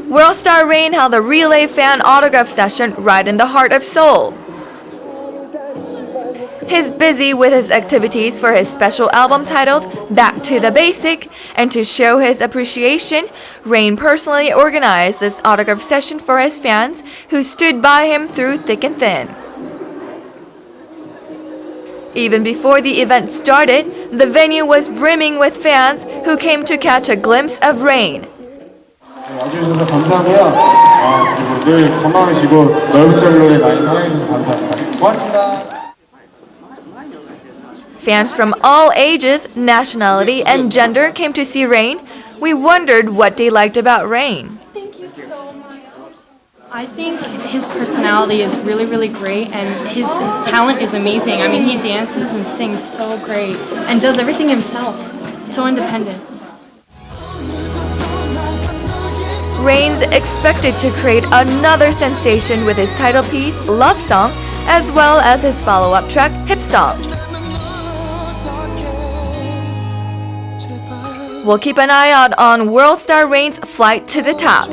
World star Rain held a relay fan autograph session right in the heart of Seoul. He's busy with his activities for his special album titled Back to the Basic, and to show his appreciation, Rain personally organized this autograph session for his fans who stood by him through thick and thin. Even before the event started, the venue was brimming with fans who came to catch a glimpse of Rain. 와주셔서 감사하고요. 그리고 늘 건강하시고 넓은 짤로에 많이 사랑해주셔서 감사합니다. 고맙습니다. Fans from all ages, nationality, and gender came to see Rain. We wondered what they liked about Rain. Thank you so much. I think his personality is really, really great, and his talent is amazing. I mean, he dances and sings so great and does everything himself. So independent. Rain's expected to create another sensation with his title piece, Love Song, as well as his follow-up track, Hip Song. We'll keep an eye out on World Star Rain's flight to the top.